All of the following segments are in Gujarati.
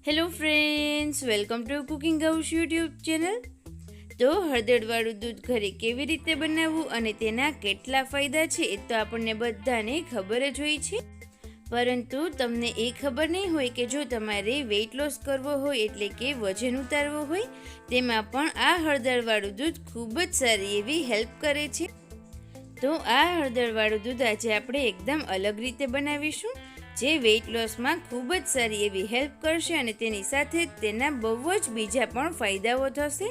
Hello friends, welcome to cooking house YouTube channel. તો હળદરવાળું દૂધ ઘરે કેવી રીતે બનાવવું અને તેના કેટલા ફાયદા છે એ તો આપણને બધાને ખબર જ હોય છે. પરંતુ તમને એ ખબર નહીં હોય કે જો તમારે વેઇટ લોસ કરવો હોય એટલે કે વજન ઉતારવો હોય તેમાં પણ આ હળદરવાળું દૂધ ખૂબ જ સારી એવી હેલ્પ કરે છે. તો આ હળદરવાળું દૂધ આજે આપણે એકદમ અલગ રીતે બનાવીશું, જે વેઇટ લોસમાં ખૂબ જ સારી એવી હેલ્પ કરશે અને તેની સાથે તેના બહુ જ બીજા પણ ફાયદાઓ થશે.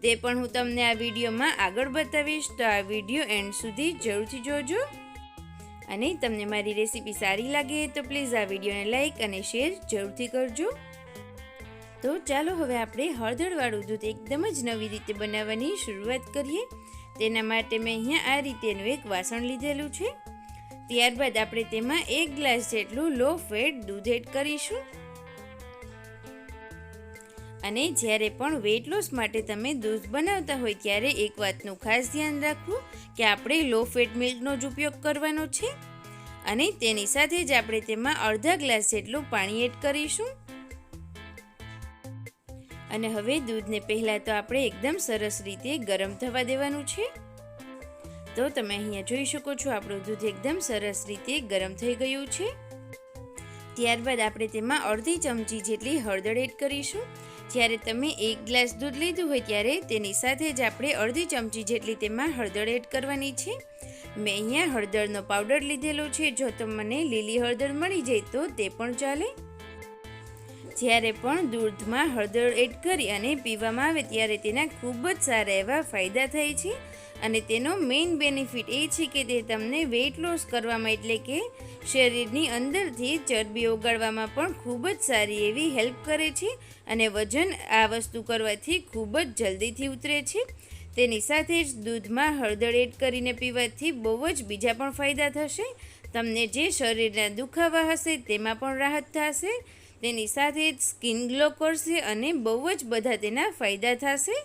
તે પણ હું તમને આ વિડીયોમાં આગળ બતાવીશ, તો આ વિડીયો એન્ડ સુધી જરૂરથી જોજો. અને તમને મારી રેસીપી સારી લાગે તો પ્લીઝ આ વિડીયોને લાઈક અને શેર જરૂરથી કરજો. તો ચાલો હવે આપણે હળદરવાળું દૂધ એકદમ જ નવી રીતે બનાવવાની શરૂઆત કરીએ. તેના માટે મેં અહીંયા આ રીતેનું એક વાસણ લીધેલું છે. ત્યારબાદ આપણે તેમાં 1 ગ્લાસ જેટલું લો ફેટ દૂધ એડ કરીશું. અને જ્યારે પણ વેઇટ લોસ માટે તમે દૂધ બનાવતા હોય ત્યારે એક વાતનું ખાસ ધ્યાન રાખવું કે આપણે લો ફેટ મિલ્કનો જ ઉપયોગ કરવાનો છે. અને તેની સાથે જ આપણે તેમાં અડધા ગ્લાસ જેટલું પાણી એડ કરીશું. અને હવે દૂધને પહેલાં તો આપણે એકદમ સરસ રીતે ગરમ થવા દેવાનું છે. તો તમે અહીંયા જોઈ શકો છો આપણું દૂધ એકદમ સરસ રીતે ગરમ થઈ ગયું છે. ત્યારબાદ આપણે તેમાં અડધી ચમચી જેટલી હળદર એડ કરીશું. જ્યારે તમે 1 ગ્લાસ દૂધ લીધું હોય ત્યારે તેની સાથે જ આપણે અડધી ચમચી જેટલી તેમાં હળદર એડ કરવાની છે. મેં અહીંયા હળદરનો પાવડર લીધેલો છે. જો તમને લીલી હળદર મળી જાય તો તે પણ ચાલે. જ્યારે પણ દૂધમાં હળદર એડ કરી અને પીવામાં આવે ત્યારે તેના ખૂબ જ સારા એવા ફાયદા થાય છે. અને તેનો મેઇન બેનિફિટ એ છે કે તે તમને વેઇટ લોસ કરવામાં એટલે કે શરીરની અંદરથી ચરબી ઓગાળવામાં પણ ખૂબ જ સારી એવી હેલ્પ કરે છે. અને વજન આ વસ્તુ કરવાથી ખૂબ જ જલ્દીથી ઉતરે છે. તેની સાથે જ દૂધમાં હળદર એડ કરીને પીવાથી બહુ જ બીજા પણ ફાયદા થશે. તમને જે શરીરના દુખાવા હશે તેમાં પણ રાહત થશે. તેની સાથે જ સ્કિન ગ્લો કરશે અને બહુ જ બધા તેના ફાયદા થશે.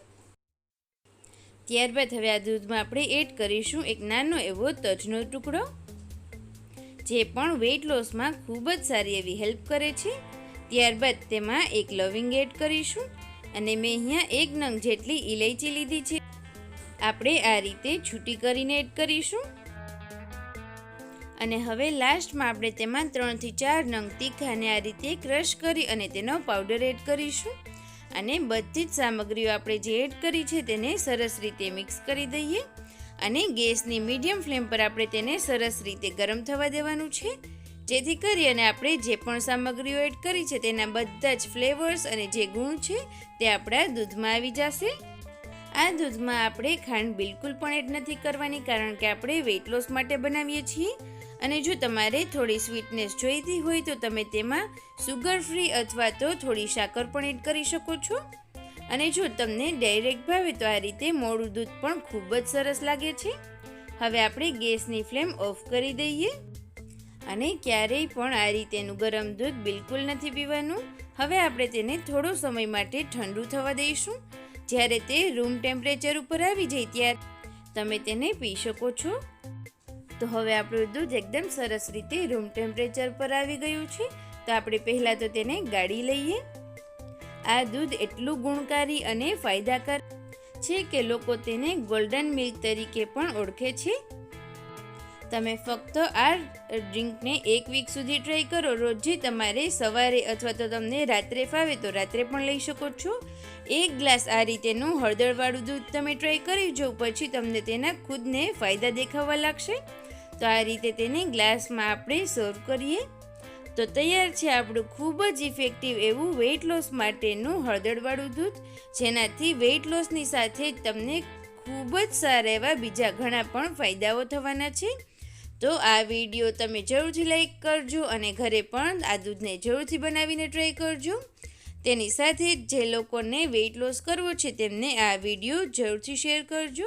ત્યારબાદ હવે આ દૂધમાં આપણે એડ કરીશું એક નાનો એવો તજનો ટુકડો, જે પણ વેઇટ લોસમાં ખૂબ જ સારી એવી હેલ્પ કરે છે. ત્યારબાદ તેમાં એક લવિંગ એડ કરીશું. અને મેં અહીંયા 1 નંગ જેટલી ઇલાયચી લીધી છે. આપણે આ રીતે છૂટી કરીને એડ કરીશું. અને હવે લાસ્ટમાં આપણે તેમાં 3 થી 4 નંગ તીખાને આ રીતે ક્રશ કરી અને તેનો પાવડર એડ કરીશું. અને બધી જ સામગ્રીઓ આપણે જે એડ કરી છે તેને સરસ રીતે મિક્સ કરી દઈએ. અને ગેસની મીડિયમ ફ્લેમ પર આપણે તેને સરસ રીતે ગરમ થવા દેવાનું છે, જેથી કરી અને આપણે જે પણ સામગ્રીઓ એડ કરી છે તેના બધા જ ફ્લેવર્સ અને જે ગુણ છે તે આપણા દૂધમાં આવી જશે. આ દૂધમાં આપણે ખાંડ બિલકુલ પણ એડ નથી કરવાની, કારણ કે આપણે વેઇટ લોસ માટે બનાવીએ છીએ. અને જો તમારે થોડી સ્વીટનેસ જોઈતી હોય તો તમે તેમાં સુગર ફ્રી અથવા તો થોડી સાકર પણ એડ કરી શકો છો. અને જો તમને ડાયરેક્ટ ભાવે તો આ રીતે મોળું દૂધ પણ ખૂબ જ સરસ લાગે છે. હવે આપણે ગેસની ફ્લેમ ઓફ કરી દઈએ. અને ક્યારેય પણ આ રીતેનું ગરમ દૂધ બિલકુલ નથી પીવાનું. હવે આપણે તેને થોડો સમય માટે ઠંડુ થવા દઈશું. જ્યારે તે રૂમ ટેમ્પરેચર ઉપર આવી જાય ત્યારે તમે તેને પી શકો છો. તો હવે આપણું દૂધ એકદમ સરસ રીતે રૂમ ટેમ્પરેચર પર આવી ગયું છે. તો આપણે પહેલાં તો તેને ગાળી લઈએ. આ દૂધ એટલું ગુણકારી અને ફાયદાકારક છે કે લોકો તેને ગોલ્ડન મિલ્ક તરીકે પણ ઓળખે છે. તમે ફક્ત આ ડ્રિંકને 1 વીક સુધી ટ્રાય કરો. રોજે તમારે સવારે અથવા તો તમને રાત્રે ફાવે તો રાત્રે પણ લઈ શકો છો. 1 ગ્લાસ આ રીતેનું હળદરવાળું દૂધ તમે ટ્રાય કરી જો, પછી તમને તેના ખુદને ફાયદા દેખાવા લાગશે. તો આ રીતે તેને ગ્લાસમાં આપણે સર્વ કરીએ. તો તૈયાર છે આપણું ખૂબ જ ઇફેક્ટિવ એવું વેઇટ લોસ માટેનું હળદરવાળું દૂધ, જેનાથી વેઇટ લોસની સાથે જ તમને ખૂબ જ સારા એવા બીજા ઘણા પણ ફાયદાઓ થવાના છે. તો આ વિડીયો તમે જરૂરથી લાઈક કરજો અને ઘરે પણ આ દૂધને જરૂરથી બનાવીને ટ્રાય કરજો. તેની સાથે જ જે લોકોને વેઇટ લોસ કરવો છે તેમને આ વિડીયો જરૂરથી શેર કરજો.